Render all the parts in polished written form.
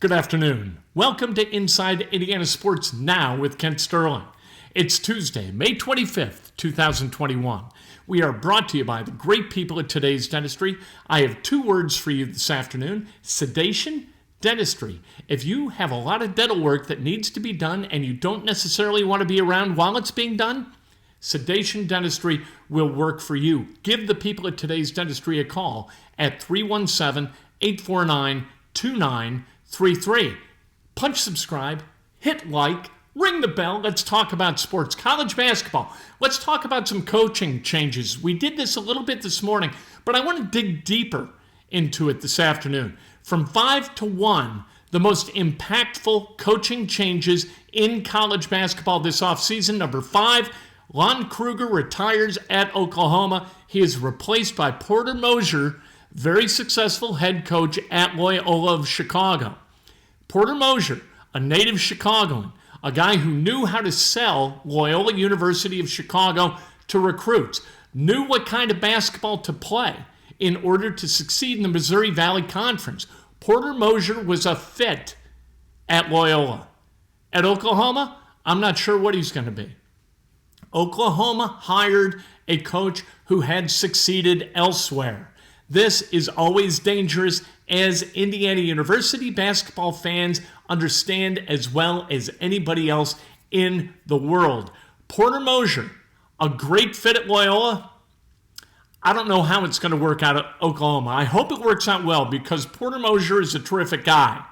Good afternoon. Welcome to Inside Indiana Sports Now with Kent Sterling. It's Tuesday, May 25th, 2021. We are brought to you by the great people at Today's Dentistry. I have two words for you this afternoon: sedation, dentistry. If you have a lot of dental work that needs to be done and you don't necessarily want to be around while it's being done, sedation dentistry will work for you. Give the people at Today's Dentistry a call at 317-849-2933. Punch subscribe, hit like, ring the bell. Let's talk about sports. College basketball. Let's talk about some coaching changes. We did this a little bit this morning, but I want to dig deeper into it this afternoon. From 5 to 1, the most impactful coaching changes in college basketball this offseason. Number 5, Lon Kruger retires at Oklahoma. He is replaced by Porter Moser, very successful head coach at Loyola of Chicago. Porter Moser, a native Chicagoan, a guy who knew how to sell Loyola University of Chicago to recruits, knew what kind of basketball to play in order to succeed in the Missouri Valley Conference. Porter Moser was a fit at Loyola. At Oklahoma, I'm not sure what he's going to be. Oklahoma hired a coach who had succeeded elsewhere. This is always dangerous, as Indiana University basketball fans understand as well as anybody else in the world. Porter Moser, a great fit at Loyola. I don't know how it's going to work out at Oklahoma. I hope it works out well because Porter Moser is a terrific guy.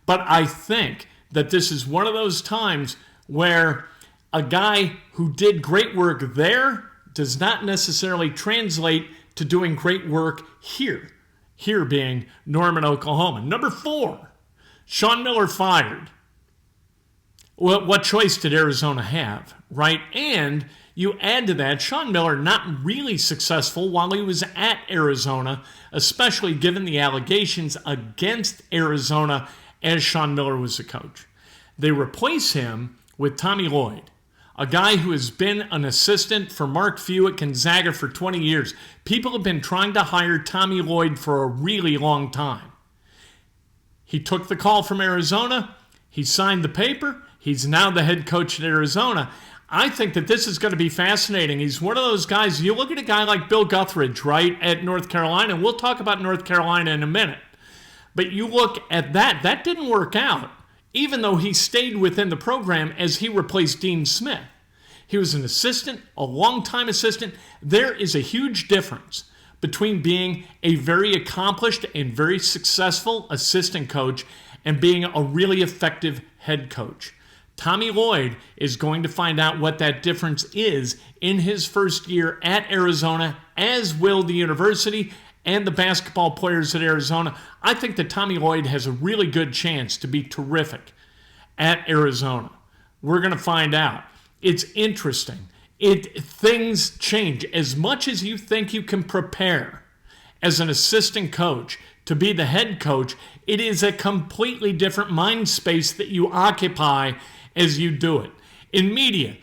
But I think that this is one of those times where a guy who did great work there does not necessarily translate to doing great work here. Here being Norman, Oklahoma. Number 4, Sean Miller fired. Well, what choice did Arizona have, right? And you add to that, Sean Miller not really successful while he was at Arizona, especially given the allegations against Arizona as Sean Miller was a coach. They replace him with Tommy Lloyd, a guy who has been an assistant for Mark Few at Gonzaga for 20 years. People have been trying to hire Tommy Lloyd for a really long time. He took the call from Arizona. He signed the paper. He's now the head coach at Arizona. I think that this is going to be fascinating. He's one of those guys, you look at a guy like Bill Guthridge, right, at North Carolina, and we'll talk about North Carolina in a minute. But you look at that didn't work out, even though he stayed within the program as he replaced Dean Smith. He was an assistant, a long-time assistant. There is a huge difference between being a very accomplished and very successful assistant coach and being a really effective head coach. Tommy Lloyd is going to find out what that difference is in his first year at Arizona, as will the university and the basketball players at Arizona. I think that Tommy Lloyd has a really good chance to be terrific at Arizona. We're going to find out. It's interesting. Things change. As much as you think you can prepare as an assistant coach to be the head coach, it is a completely different mind space that you occupy as you do it. In media,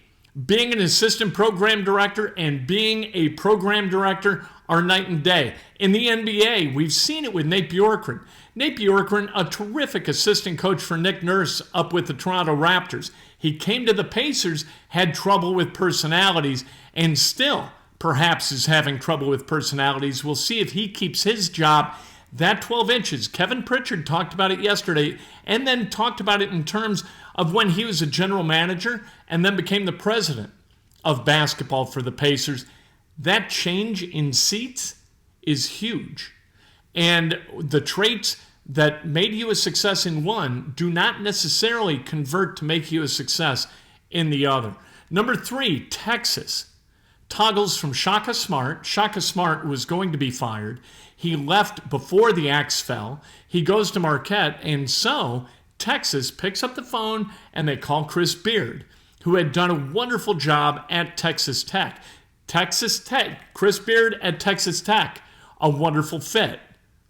being an assistant program director and being a program director are night and day. In the NBA, we've seen it with Nate Bjorkgren. Nate Bjorkgren, a terrific assistant coach for Nick Nurse up with the Toronto Raptors. He came to the Pacers, had trouble with personalities, and still perhaps is having trouble with personalities. We'll see if he keeps his job. That 12 inches, Kevin Pritchard talked about it yesterday, and then talked about it in terms of when he was a general manager and then became the president of basketball for the Pacers. That change in seats is huge. And the traits that made you a success in one do not necessarily convert to make you a success in the other. Number 3, Texas toggles from Shaka Smart. Shaka Smart was going to be fired. He left before the axe fell. He goes to Marquette, and so Texas picks up the phone and they call Chris Beard, who had done a wonderful job at Texas Tech. Chris Beard at Texas Tech, a wonderful fit,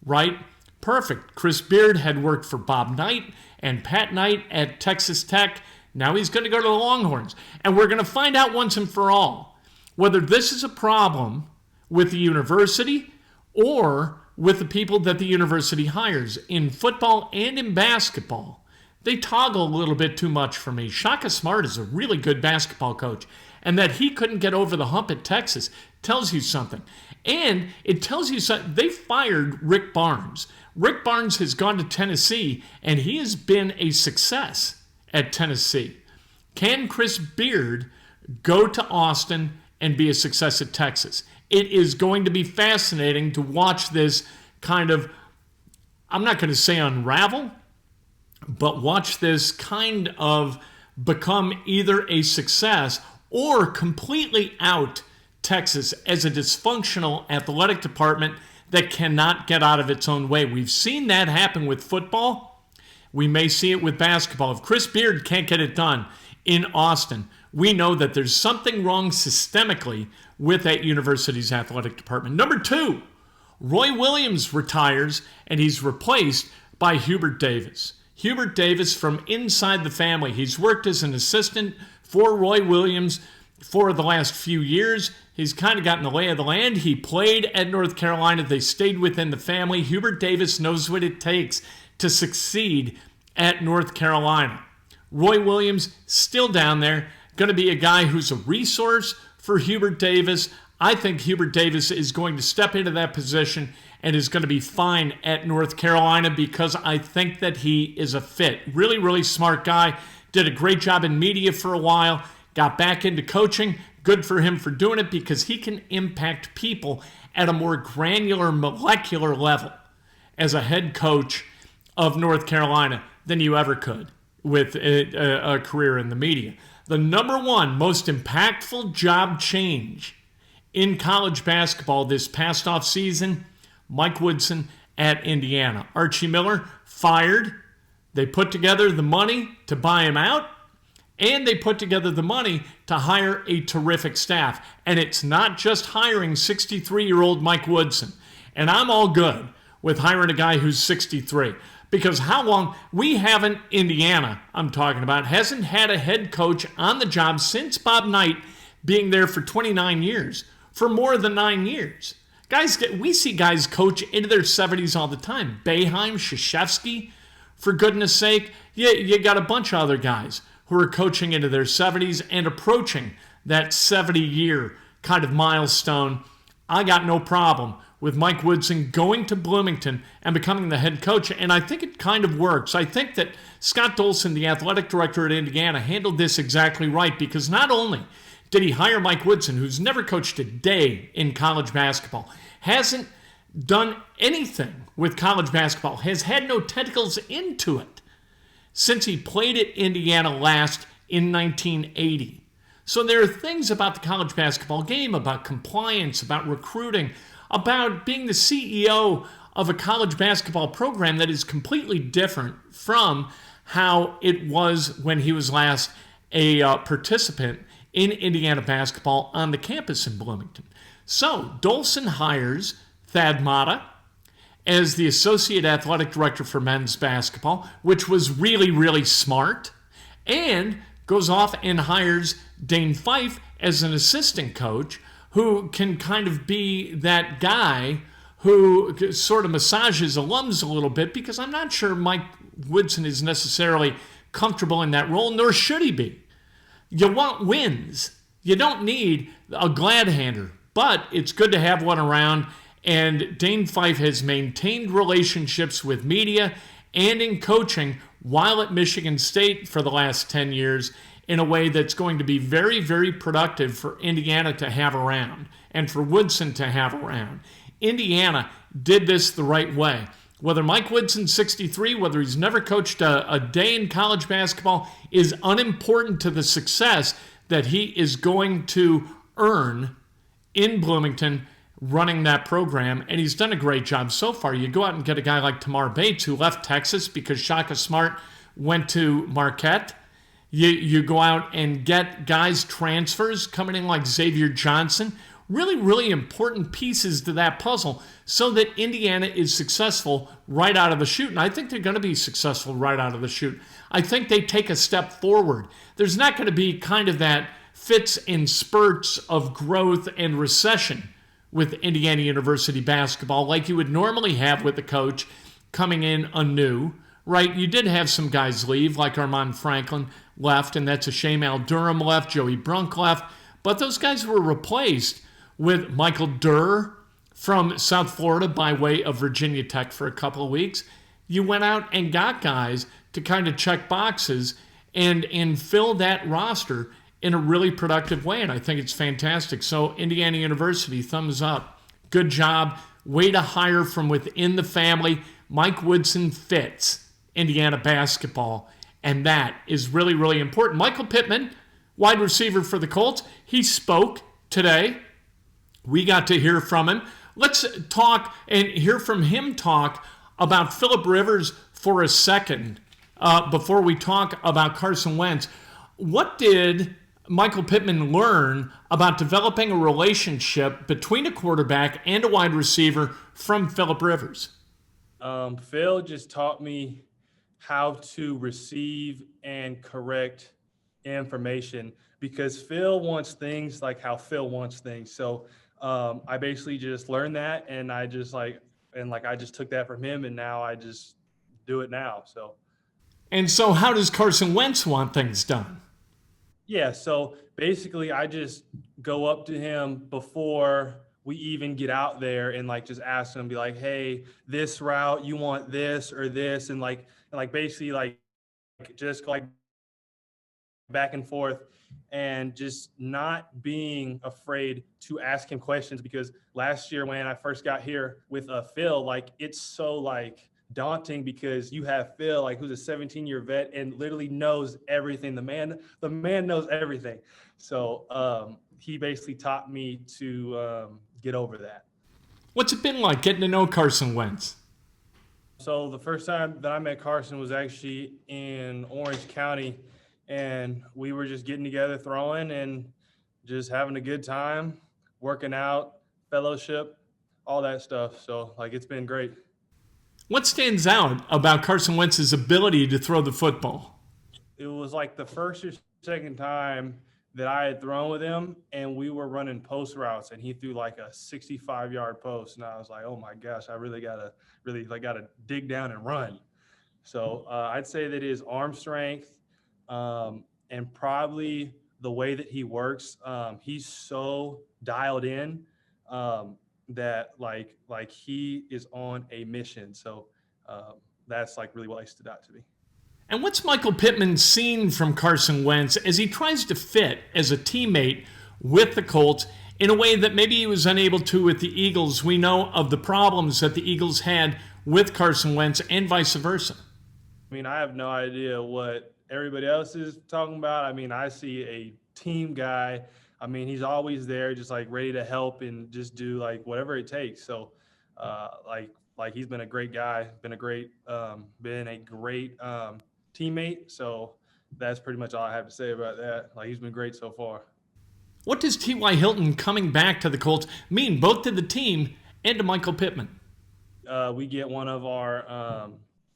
right? Perfect. Chris Beard had worked for Bob Knight and Pat Knight at Texas Tech. Now he's going to go to the Longhorns. And we're going to find out once and for all whether this is a problem with the university or with the people that the university hires in football and in basketball. They toggle a little bit too much for me. Shaka Smart is a really good basketball coach, and that he couldn't get over the hump at Texas tells you something. And it tells you something. They fired Rick Barnes. Rick Barnes has gone to Tennessee, and he has been a success at Tennessee. Can Chris Beard go to Austin and be a success at Texas? It is going to be fascinating to watch this kind of, I'm not going to say unravel, but watch this kind of become either a success or completely out Texas as a dysfunctional athletic department that cannot get out of its own way. We've seen that happen with football. We may see it with basketball. If Chris Beard can't get it done in Austin, we know that there's something wrong systemically with that university's athletic department. Number 2, Roy Williams retires, and he's replaced by Hubert Davis. Hubert Davis from inside the family. He's worked as an assistant for Roy Williams for the last few years. He's kind of gotten the lay of the land. He played at North Carolina. They stayed within the family. Hubert Davis knows what it takes to succeed at North Carolina. Roy Williams still down there, going to be a guy who's a resource for Hubert Davis. I think Hubert Davis is going to step into that position and is going to be fine at North Carolina because I think that he is a fit. Really, really smart guy. Did a great job in media for a while. Got back into coaching. Good for him for doing it because he can impact people at a more granular, molecular level as a head coach of North Carolina than you ever could with a career in the media. The number 1 most impactful job change in college basketball this past offseason, Mike Woodson at Indiana. Archie Miller fired. They put together the money to buy him out, and they put together the money to hire a terrific staff. And it's not just hiring 63-year-old Mike Woodson. And I'm all good with hiring a guy who's 63. Because how long, we haven't, Indiana, I'm talking about, hasn't had a head coach on the job since Bob Knight being there for 29 years, for more than 9 years. Guys, we see guys coach into their 70s all the time. Boeheim, Krzyzewski, for goodness sake. You got a bunch of other guys who are coaching into their 70s and approaching that 70-year kind of milestone. I got no problem with Mike Woodson going to Bloomington and becoming the head coach, and I think it kind of works. I think that Scott Dolson, the athletic director at Indiana, handled this exactly right because not only did he hire Mike Woodson, who's never coached a day in college basketball, hasn't done anything with college basketball, has had no tentacles into it since he played at Indiana last in 1980. So there are things about the college basketball game, about compliance, about recruiting, about being the CEO of a college basketball program that is completely different from how it was when he was last a participant in Indiana basketball on the campus in Bloomington. So Dolson hires Thad Matta as the associate athletic director for men's basketball, which was really, really smart, and goes off and hires Dane Fife as an assistant coach who can kind of be that guy who sort of massages alums a little bit, because I'm not sure Mike Woodson is necessarily comfortable in that role, nor should he be. You want wins. You don't need a glad hander, but it's good to have one around, and Dane Fife has maintained relationships with media and in coaching while at Michigan State for the last 10 years in a way that's going to be very, very productive for Indiana to have around and for Woodson to have around. Indiana did this the right way. Whether Mike Woodson's 63, whether he's never coached a day in college basketball, is unimportant to the success that he is going to earn in Bloomington running that program, and he's done a great job so far. You go out and get a guy like Tamar Bates, who left Texas because Shaka Smart went to Marquette. You go out and get guys transfers coming in like Xavier Johnson. Really, really important pieces to that puzzle so that Indiana is successful right out of the chute. And I think they're going to be successful right out of the chute. I think they take a step forward. There's not going to be kind of that fits and spurts of growth and recession with Indiana University basketball like you would normally have with a coach coming in anew, right? You did have some guys leave, like Armand Franklin left, and that's a shame. Al Durham left, Joey Brunk left, but those guys were replaced with Michael Durr from South Florida by way of Virginia Tech for a couple of weeks. You went out and got guys to kind of check boxes and fill that roster in a really productive way, and I think it's fantastic. So Indiana University, thumbs up. Good job. Way to hire from within the family. Mike Woodson fits Indiana basketball, and that is really, really important. Michael Pittman, wide receiver for the Colts, he spoke today. We got to hear from him. Let's talk and hear from him talk about Phillip Rivers for a second before we talk about Carson Wentz. What did Michael Pittman learn about developing a relationship between a quarterback and a wide receiver from Phillip Rivers? Phil just taught me how to receive and correct information, because Phil wants things like how Phil wants things. So I basically just learned that, and I just took that from him, and now I just do it now. And so how does Carson Wentz want things done? Yeah, so basically I just go up to him before we even get out there and just ask him, be like, hey, this route, you want this or this, and basically just back and forth, and just not being afraid to ask him questions. Because last year when I first got here with Phil, it's so daunting, because you have Phil who's a 17-year vet and literally knows everything. The man knows everything. So he basically taught me to get over that. What's it been like getting to know Carson Wentz? So the first time that I met Carson was actually in Orange County, and we were just getting together, throwing and just having a good time, working out, fellowship, all that stuff. So it's been great. What stands out about Carson Wentz's ability to throw the football? It was the first or second time that I had thrown with him, and we were running post routes, and he threw a 65-yard post, and I was like, oh my gosh, I really gotta dig down and run. So I'd say that his arm strength, and probably the way that he works, he's so dialed in that he is on a mission. So that's really what stood out to me. And what's Michael Pittman seen from Carson Wentz as he tries to fit as a teammate with the Colts in a way that maybe he was unable to with the Eagles? We know of the problems that the Eagles had with Carson Wentz and vice versa. I mean, I have no idea what everybody else is talking about. I mean, I see a team guy. I mean, he's always there, just ready to help and just do whatever it takes. So he's been a great guy, been a great teammate. So that's pretty much all I have to say about that. He's been great so far. What does TY Hilton coming back to the Colts mean both to the team and to Michael Pittman? We get one of our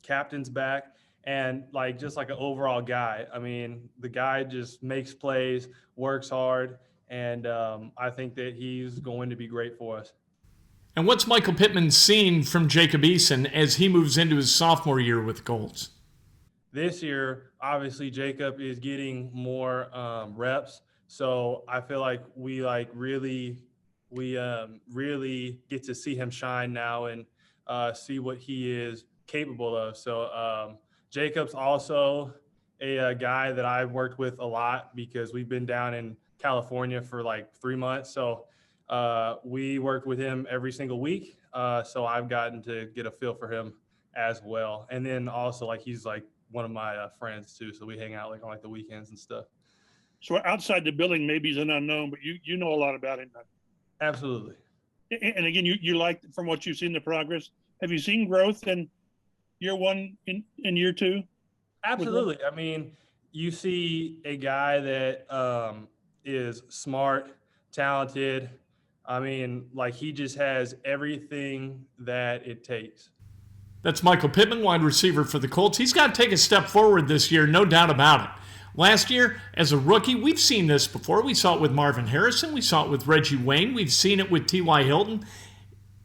captains back, and just an overall guy. I mean, the guy just makes plays, works hard, and I think that he's going to be great for us. And what's Michael Pittman seen from Jacob Eason as he moves into his sophomore year with the Colts? This year, obviously, Jacob is getting more reps, so I feel we really get to see him shine now and see what he is capable of. So Jacob's also a guy that I've worked with a lot, because we've been down in California for 3 months. So we worked with him every single week. So I've gotten to get a feel for him as well. And then also he's one of my friends too. So we hang out on the weekends and stuff. So outside the building, maybe he's an unknown, but you know a lot about him. Absolutely. And again, you like, from what you've seen, the progress. Have you seen growth in year one, in year two? Absolutely. I mean, you see a guy that is smart, talented. I mean, he just has everything that it takes. That's Michael Pittman, wide receiver for the Colts. He's got to take a step forward this year, no doubt about it. Last year, as a rookie, we've seen this before. We saw it with Marvin Harrison. We saw it with Reggie Wayne. We've seen it with TY Hilton.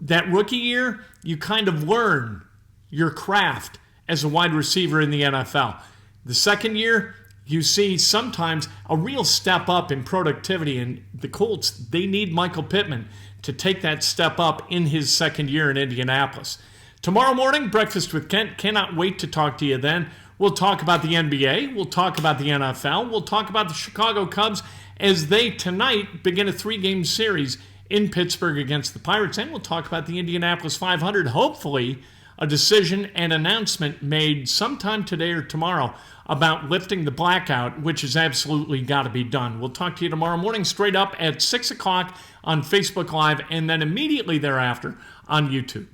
That rookie year, you kind of learn your craft as a wide receiver in the NFL. The second year, you see sometimes a real step up in productivity, and the Colts, they need Michael Pittman to take that step up in his second year in Indianapolis. Tomorrow morning, Breakfast with Kent. Cannot wait to talk to you then. We'll talk about the NBA. We'll talk about the NFL. We'll talk about the Chicago Cubs as they tonight begin a 3-game series in Pittsburgh against the Pirates. And we'll talk about the Indianapolis 500. Hopefully, a decision and announcement made sometime today or tomorrow about lifting the blackout, which has absolutely got to be done. We'll talk to you tomorrow morning straight up at 6 o'clock on Facebook Live and then immediately thereafter on YouTube.